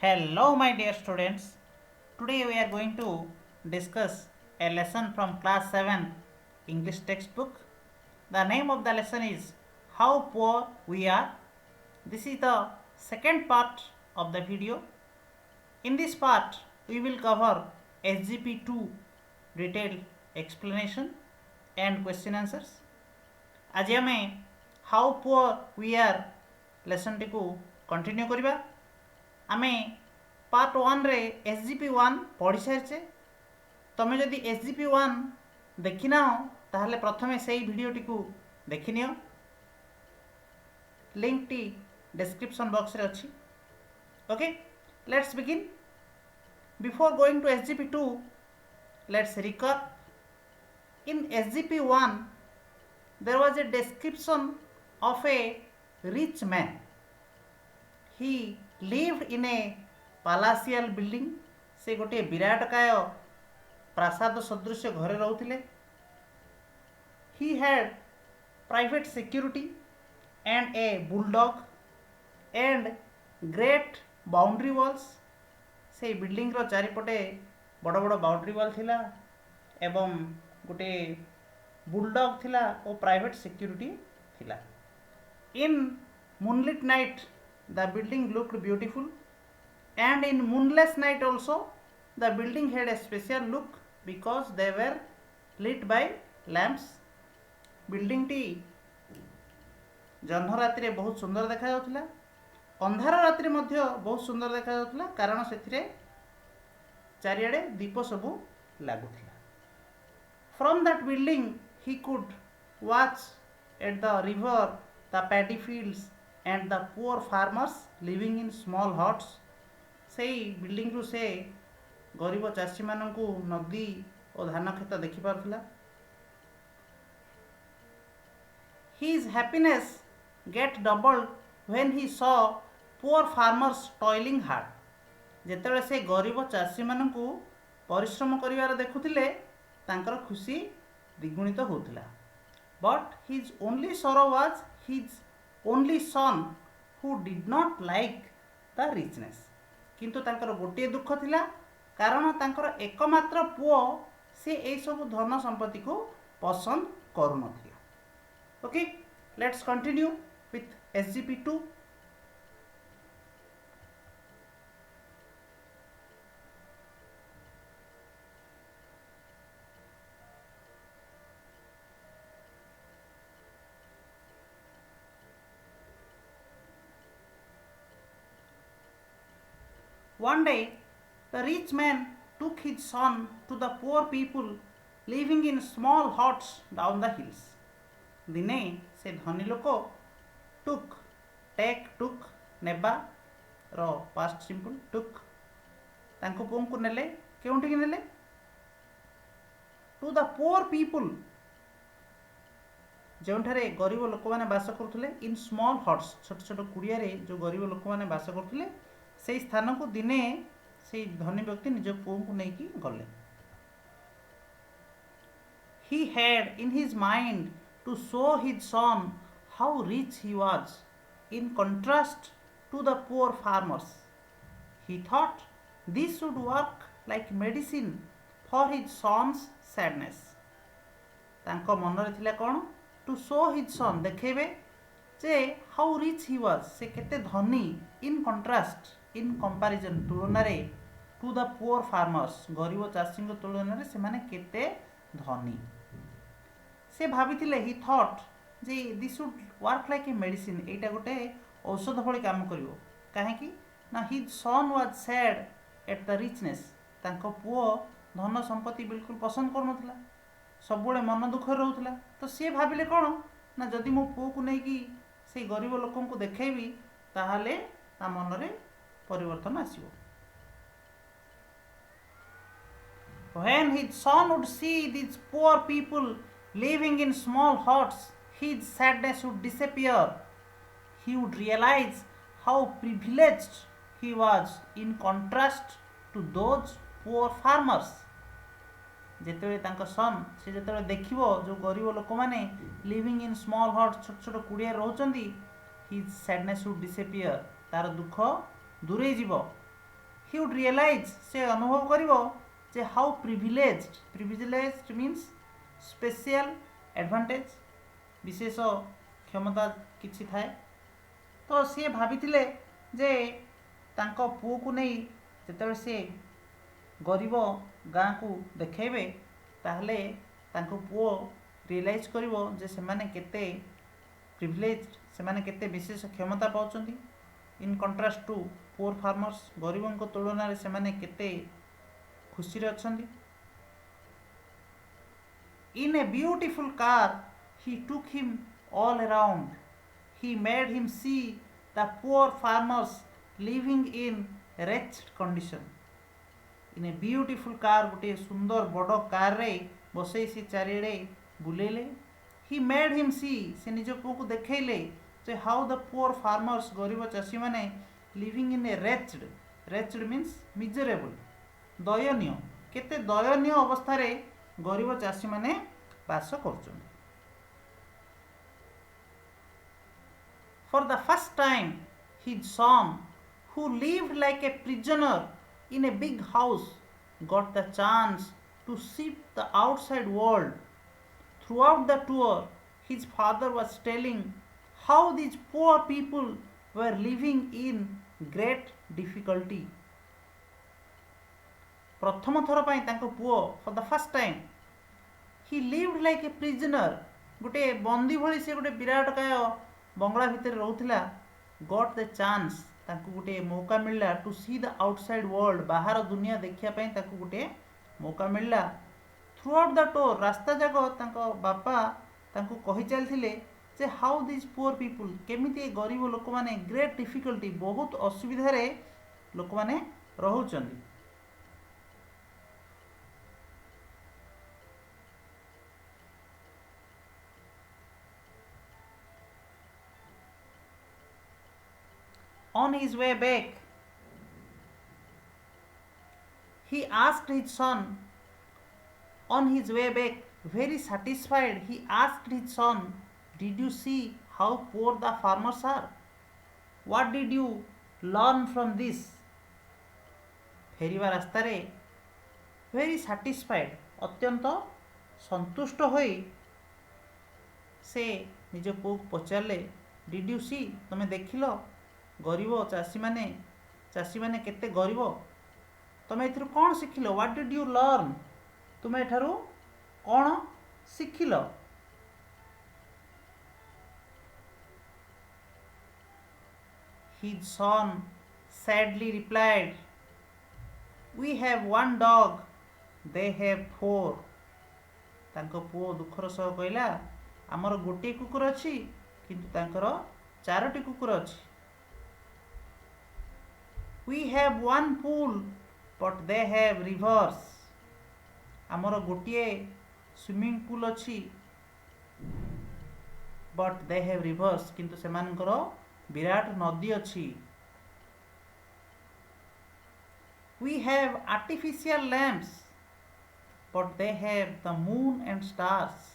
Hello, my dear students. Today we are going to discuss a lesson from class 7 English textbook. The name of the lesson is How Poor We Are. This is the second part of the video. In this part, we will cover SGP2 detailed explanation and question answers. आज आम how poor we are lesson टी continue करवा आम part 1 रे SGP1 पढ़ी सारी तुम जदि SGP1 देखना ताहले प्रथमे से भिडियोटी को देखि नियो लिंक टी डिस्क्रिप्शन बॉक्स रे अछि okay let's begin before going to SGP2 let's recall in SGP1 there was a description of a rich man. He lived in a palatial building. से गोटे विराटकाय प्रासाद सदृश घरे रहउथिले. He had private security and a bulldog and great boundary walls. से building रो चारिपटे बड़ बड़ boundary wall थिला एवं गोटे बुलडॉग थिला और प्राइवेट सिक्योरिटी थिला. In moonlit night the building looked beautiful and in moonless night also the building had a special look because they were lit by lamps. Building टी जह्न राति रे बहुत सुंदर देखा जाउथिला अंधार राति रे मध्य बहुत सुंदर देखा जाउथिला कारण सेथिरे चारिआडे दीप सबु लागुथिला. From that building he could watch at the river, the paddy fields and the poor farmers living in small huts. सेई बिल्डिंग रु से गरीब चाषी मानकु नदी और धान खेत देखि पारुथला. His happiness get doubled when he saw poor farmers toiling hard. जेतेबेले से गरीब चाषी मानकु परिश्रम करिवार देखुथिले तांकर खुशी द्विगुणित होउथिला. बट हिज ओनली सरो was his only son who did not like the richness. किंतु तांकर गोटे दुख थिला कारण तांकर एकमात्र पुओ से ए सब धन संपत्ति को पसंद करू नथिला. Okay let's continue with SGP2. One day, the rich man took his son to the poor people living in small huts down the hills. दिने से धनी लोक took नेबा रो past simple took तांको पुओं को नेले केउंठी नेले to the poor people जोंठारे गरीब लोक माने बास करथुले in small huts छोट छोट कुड़िया रे जो गरीब लोक माने बास करथुले से स्थान को दिने से धनी व्यक्ति निज पुओं को नहीं गले. He had in his mind to show his son how rich he was in contrast to the poor farmers. He thought this should work like medicine for his son's sadness. तांको मन रे थिला कोन to show his son देखेबे J how rich he was से केते धनी in contrast in comparison तुलना रे to the poor farmers गरीब चाषी तुलना रे से माने केते धनी. से भाबिथिले he thought J this should work like a medicine एटा गोटे औषध भली काम करिवो काहे कि ना his son was sad at the richness. तांको पुओ धन संपत्ति बिल्कुल पसंद करनथला सबुळे मन दुख रहउथला. तो से भाबिले कोन ना जदि मो पुओ को नै कि से गरीब लोकन को देखेबी ताहाले ता मन रे परिवर्तन आसिबो. When his son would see these poor people living in small huts, his sadness would disappear. He would realize how privileged he was in contrast to those poor farmers. जेतेबेले तांका सन से जेतेबेले देखिबो जो गरीब लोक माने लिविंग इन स्मॉल हट छोट छोट कुड़िया रहउचंदी his sadness would disappear. तार दुख दूरे जीवो he would realize से अनुभव करिवो जे how privileged means special advantage विशेष क्षमता किछि थाए तो सी भाविथिले जे तांको पुओ को नहीं जेतेबेले से गरीब गाँ को देखेबे ताहले तांको पुओ रियलाइज करिवो जे सेमाने केते प्रिविलेज्ड सेमाने केते विशेष क्षमता पाउचंती in contrast to poor farmers गरीबों को तुलन में सेमाने केते खुशी रे अछंती in a beautiful car he took him all around he made him see the poor farmers living in wretched condition in a beautiful car गोटे सुंदर बड़ कार रे बसई से चारिड़े बुलेले he made him see से निज पुओ को देखैले जे how the poor farmers गरीब चाषी माने living in a wretched means miserable दयनीय केते दयनीय अवस्था रे गरीब चाषी माने वास करछन For the first time, his son, who lived like a prisoner in a big house, got the chance to see the outside world. Throughout the tour, his father was telling how these poor people were living in great difficulty. प्रथम थर पाई तांको पुओ for the first time he lived like a prisoner गोटे बंदी भली से गोटे विराट काय बंगला भितर रोथला गॉट द चांस तांको गोटे मौका मिलला to see the outside world बाहर दुनिया देखिया पई तांको गोटे मौका मिलला थ्रू आउट द टूर रास्ता जाको तांको बापा तांको कहि चलथिले जे हाउ दिस पुअर पीपल केमिति गरीब लोक माने ग्रेट डिफिकल्टी बहुत असुविधा रे लोक माने रहउचंदी On his way back, he asked his son, on his way back, very satisfied, he asked his son, did you see how poor the farmers are? What did you learn from this? फेरिवा रास्ता रे very satisfied, अत्यंत संतुष्ट होई से निज पुओ पचारले did you see तमे देखिलो गरीब चाषी माने केते गरीब तमे एथिरु कोन सिखिलो व्हाट डिड यू लर्न तुमे एठारु कोन सिखिलो his son sadly replied we have one dog they have four तांको पुओ दुखर सह कहला हमर गोटे कुकुर अछि किंतु तांकर चारोटी कुकुर अछि We have one pool, but they have rivers. आमर गोटे स्विमिंग पूल अच्छी but they have rivers किंतु सेमानकर विराट नदी अच्छी We have artificial lamps, but they have the moon and stars.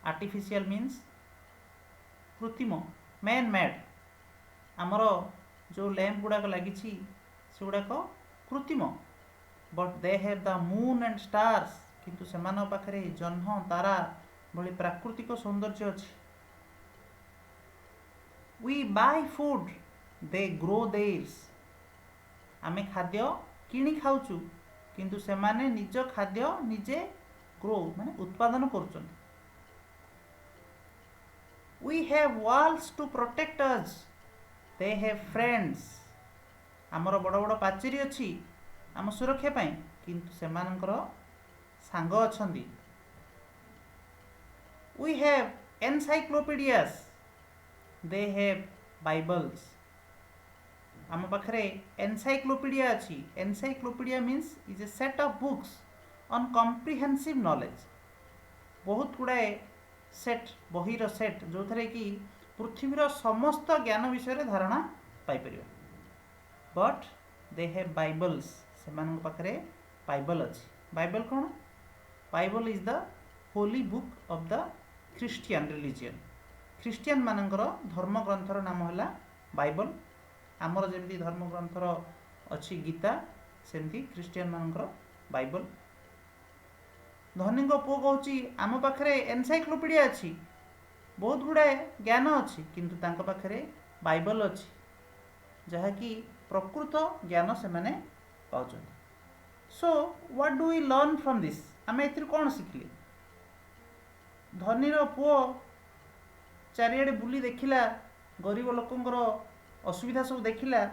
Artificial means कृत्रिम man made आमर जो लैंप गुड़ाक लगी से गुड़ाक कृत्रिम but they have the moon and stars किंतु सेमान पाखरे जह्न तारा भली प्राकृतिक सौंदर्य अच्छी we buy food they grow theirs आमे खाद्य किणी खाऊचु किंतु सेमाने निज खाद्य निजे ग्रो माने उत्पादन करुचन we have walls to protect us they have friends आमर बड़ बड़ पाचेरी अच्छी आम सुरक्षा पाई किंतु सेमानकर सांग अछंदी we have encyclopedias they have bibles आम पाखरे encyclopedia अच्छी encyclopedia means is a set of books on comprehensive knowledge बहुत गुड़ाए सेट बहीर सेट जो थरे कि पृथ्वीर समस्त ज्ञान विषय धारणा पाइपर बट दे हैव बाइबल्स से पाखे बाइबल अच्छी बाइबल कौन bible is the holy book of the Christian religion ख्रीस्टियन मानकर धर्म ग्रंथर नाम है बाइबल आमर जमी धर्म ग्रंथर अच्छी गीता सेमती ख्रीस्टियन मानकर बाइबल। धनी पुओ कौच आम पाखे एनसाइक्लोपीडिया अच्छी बहुत गुड़ाए ज्ञान अच्छी किंतु तांको पाखे बाइबल अच्छी जहाँकि प्रकृत ज्ञान से माने पाउछन। So what do we learn from this आम ए कौन शिखिले धनीर पुओ चारिआडे बुली देखिला गरीब लोकंकर असुविधा सब देखिला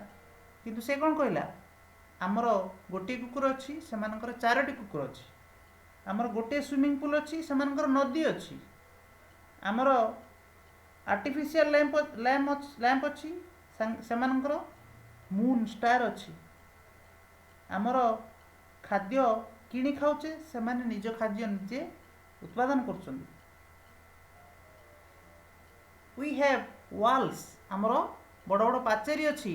किंतु से कौन कहला आमर गोटे कुकुर अच्छी से चारोटी कुकुर अच्छी आमर गोटे स्विमिंग पूल अच्छी से नदी अच्छी आमर आर्टिफिशियल लैंप अच्छी से मून स्टार अच्छी आमर खाद्य किणी खाऊचे से निज खाद्य निजे उत्पादन कर वी हैव वाल्स आमर बड़ बड़ पाचेरी अच्छी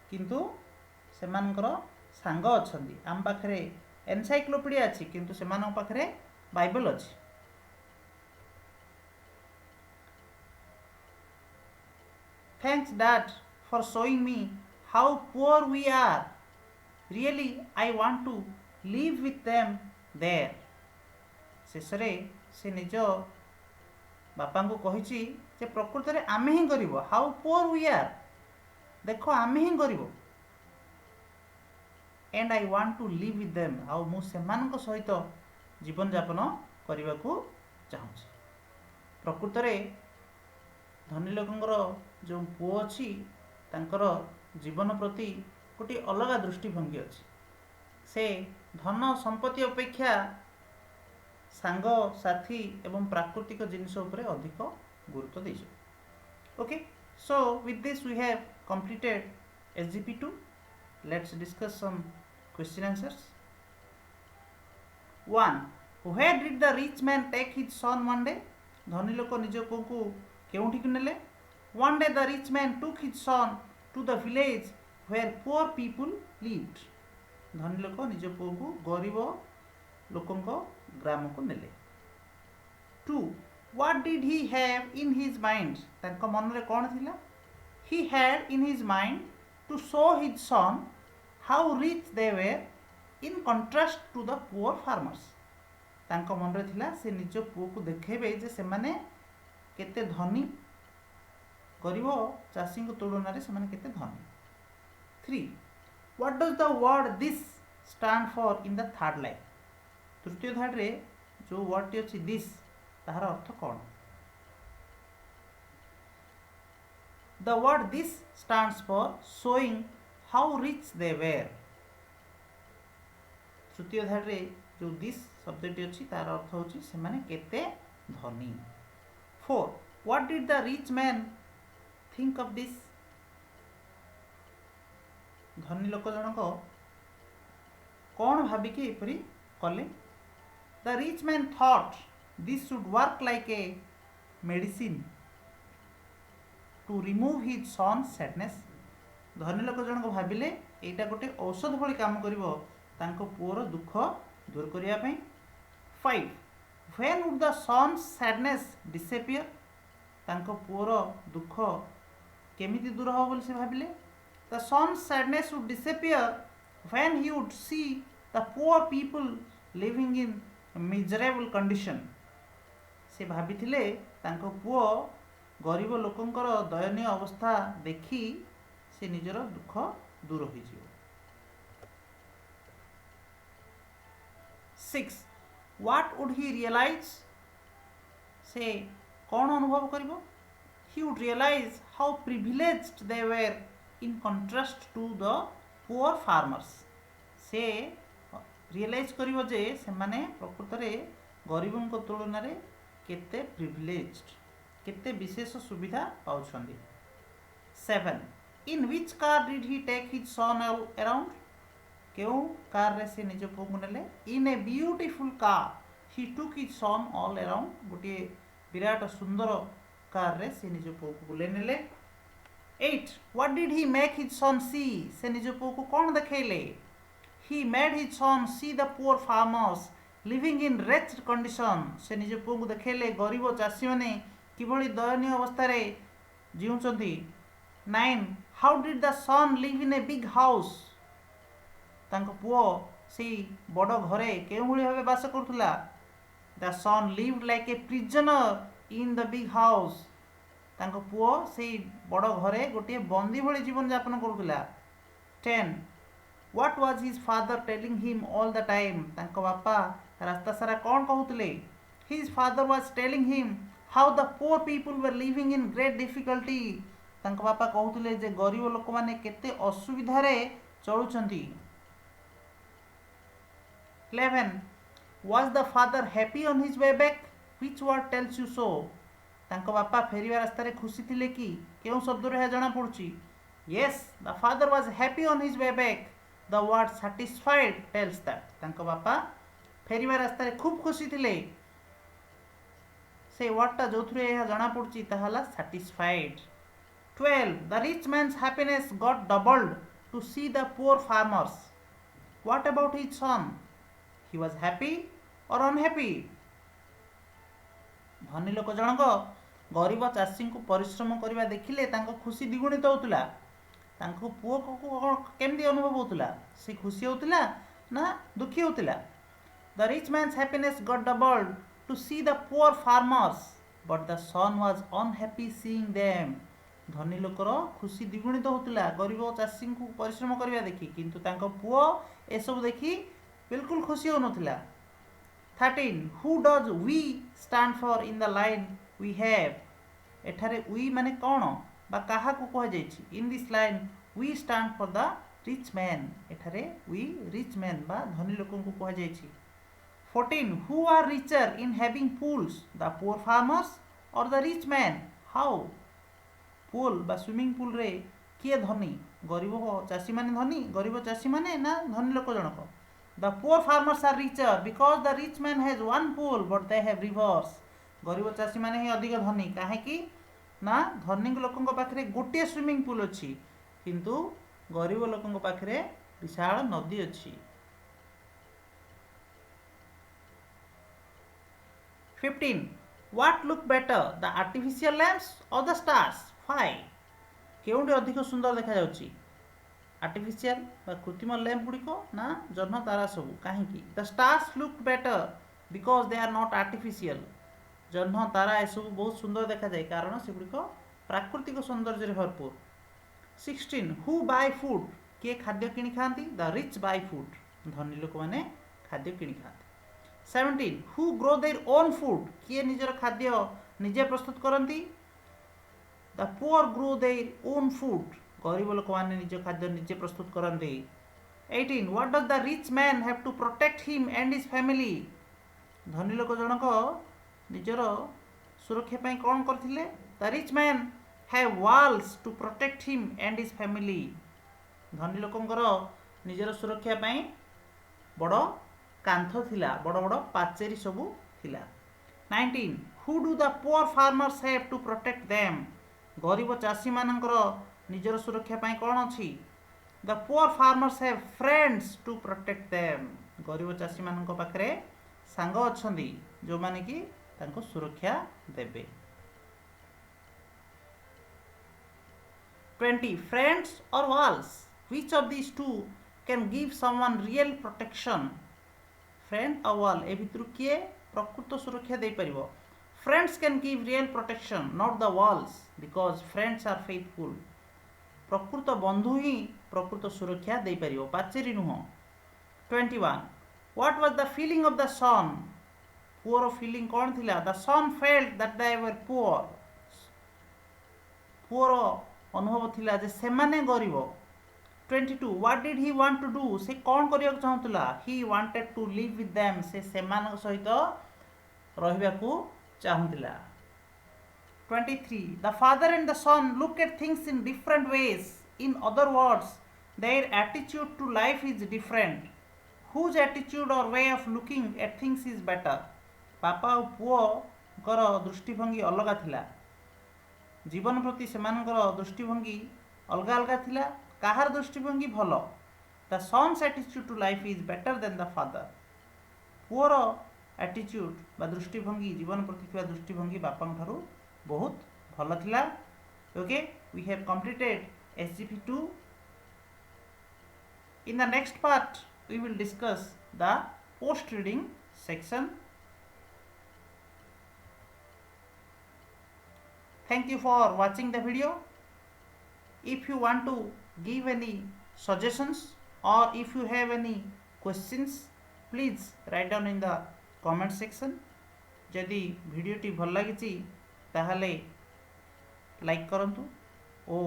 किंतु सेमानकर सांग अच्छी आम पाखे एनसाइक्लोपीडिया अच्छी किंतु सेमान पाखे बाइबल अच्छी। Thanks dad for showing me how poor we are really I want to live with them there. शेष से निज बापा को कही प्रकृत में आमे ही गरीब हाउ पुअर वी आर देख आमे ही गरीब and I want to live with them आउ मु सेमान सहित जीवन यापन करने को चाहूँगी। प्रकृत में धनी लोकंर जो पुओ अच्छी तांकर जीवन प्रति गोटे अलग दृष्टिभंगी अच्छी से धन संपत्ति अपेक्षा सांग साथी एवं प्राकृतिक जिनिस उपरे अधिक गुरुत्व देइछ। Okay so with this we have completed SGP2. Let's discuss some question answers. 1. Where did the rich man take his son one day? धनी लोक निज पुओ को केउठी नेले? One day the rich man took his son to the village where poor people lived. धनी लोक निज पुओ को गरीब लोकंको ग्राम को नेले। 2. What did he have in his mind? तांको मन रे कोन थिला? He had in his mind to show his son how rich they were in contrast to the poor farmers. तांको मन रे थिला से निज पुओ को देखेबे जे से माने केते धनी गरीब चाषी को तुलना रे से माने केते धनी। 3. What does the word this stand for in the third line? तृतीय धाड़ रे जो वर्ड टी अछि दिस ताहार अर्थ कोन? The word this stands for showing how rich they were. तृतीय धाड़ रे जो दिस शब्दटी अछि तार अर्थ होछि से माने केते धनी। 4. What did the rich man think of this? धनी लोक जनक कोन भाबी के एपरी कले? The rich man thought this should work like a medicine to remove his son's sadness. धनी लोक जनक भाबिले एटा गोटे औषध भली काम करिवो तांको पुओर दुख दूर करिया पई। 5. When would the son's sadness disappear? तांको पुओर दुख केमिति दूर हो बोली से भाबिले? The son's sadness would disappear when he would see the poor people living in miserable condition. से भाबिथिले तांको पुओ गरीब लोकंकर दयनीय अवस्था देखी से निजर दुख दूर हो जिवो। 6. What would he realize? से कौन अनुभव करिवो? He would realize how privileged they were in contrast to the poor farmers. से रियलाइज करिवो जे से माने प्रकृत रे गरीबन को तुलना रे केते प्रिविलेज्ड केते विशेष सुविधा पाउछंदी। 7. In which car did he take his son around? केउ कार रे से निज पुओ को नेले? In a beautiful car he took his son all around. गोटे विराट सुंदर कार रे से निज पुओ को बुले नेले। 8. What did he make his son see? से निज पुओ को कोन देखेले? He made his son see the poor farmers living in wretched condition. से निज पुओ को देखेले गरीब चाषी माने किभली दयनीय अवस्था रे जीउछंती। 9. How did the son live in a big house? तांको पुओ से बड़ घरे केउं भली भाबे बास करुथुला the son lived like a prisoner in the big house तांको पुओ से बड़ घरे गोटे बंदी भली जीवन यापन करुथुला 10 what was his father telling him all the time तांको बापा रास्ता सारा कौन कहूतले his father was telling him how the poor people were living in great difficulty तांको बापा कहूतले जे गरीब लोक माने केते असुविधा रे चलुचंती 11 was the father happy on his way back which word tells you so तांको बापा फेरिवा रास्ता रे खुशी थिले कि केउ शब्द रे जणा पड़ुची yes the father was happy on his way back the word satisfied tells that तांको बापा फेरिवा रास्ता रे खूब खुशी थिले से वर्ड ता जोथुरे यह जणा पड़ुची ताहला satisfied 12 the rich man's happiness got doubled to see the poor farmers what about his son he was happy or unhappy धनी लोक जनक गरीब चाषी को परिश्रम करवा देखिले तांको खुशी द्विगुणित होतुला तांको पुओ को केमदी अनुभव होतुला से खुशी होतुला ना दुखी होतुला the rich man's happiness got doubled to see the poor farmers but the son was unhappy seeing them धनी लोकर खुशी द्विगुणित होतुला गरीब चाषी को परिश्रम करवा देखि किंतु तांको पुओ ए सब देखि बिल्कुल खुशी होनथिला 13 who does we stand for in the line we have एठारे we माने कौन बा काहा को कह जायछि in this line we stand for the rich man एठारे we rich man बा धनी लोकन को कह जायछि 14 who are richer in having pools the poor farmers or the rich man how pool बा स्विमिंग पूल रे किए धनी गरीब चाषी माने धनी गरीब चाषी माने ना धनी लोक जनक The poor farmers are richer because the rich man has one pool but they have rivers. गरीब चाषी माने ही अधिक धनी काहे कि ना धनी लोकन पाखरे गोटे स्विमिंग पूल अछि किंतु गरीब लोकन पाखरे विशाल नदी अछि 15 What look better the artificial lamps or the stars why केउंटे अधिक सुंदर देखा जाउछि आर्टिफिशियल कृत्रिम लैंप गुड़िक ना जह्न तारा सब कहीं the stars look better because they are not artificial जह्न तारा सब बहुत सुंदर देखा जाए कारण से गुड़िक प्राकृतिक सौंदर्य भरपूर 16 हु बाय फूड किए खाद्य किणी खाती द रिच बाय फूड धनी लोक मैंने खाद्य किणी खाती 17 who grow their own food किए निजर खाद्य निजे प्रस्तुत करती the poor grow their own food गरीब लोक मैंने निज खाद्य निजे प्रस्तुत करते 18 what does the rich man have to protect him and his family धनी लोक जनक निजर सुरक्षा पाई कौन करथिले the rich man have walls to protect him and his family धनी लोकंकर निजर सुरक्षा पाई बड़ कांथ थिला बड़ बड़ पाचेरी सबू थिला 19 who do the poor farmers have to protect them गरीब चाषी मानकर निजर सुरक्षा पाई कौन अच्छी the poor farmers have friends to protect them गरीब चाषी मानक पाखरे सांग अच्छी जो माने कि तांको सुरक्षा देबे 20 friends or walls which of this two can give someone real protection friend और वॉल ए भितर किए प्रकृत सुरक्षा दे परिबो friends can give real protection not the walls because friends are faithful प्रकृत बंधु ही प्रकृत सुरक्षा दे परिबो पाचेरी नुह 21 what was the feeling of the son poor feeling कौन थिला the son felt that they were poor poor अनुभव थिला जे से माने गरीब 22 what did he want to do से कौन करिया चाहतुला he wanted to live with them से मान सहित रहिबा को चाहतुला 23 the father and the son look at things in different ways in other words their attitude to life is different whose attitude or way of looking at things is better पापा और पुओ कर दृष्टिभंगी अलग थिला जीवन प्रति सेमानकर दृष्टिभंगी अलग अलग थिला काहार दृष्टिभंगी भलो the son's attitude to life is better than the father पुओर एटीट्यूड बा दृष्टिभंगी जीवन प्रति थिबा दृष्टिभंगी बापा ठारू बहुत भल थिला okay we have completed SGP 2 In the next part, we will discuss the post reading section. Thank you for watching the video. If you want to give any suggestions or if you have any questions, please write down in the comment section. जदि भिडियोटी भल लगी ताहले like करंतु ओ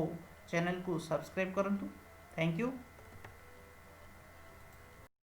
channel को subscribe करंतु। Thank you.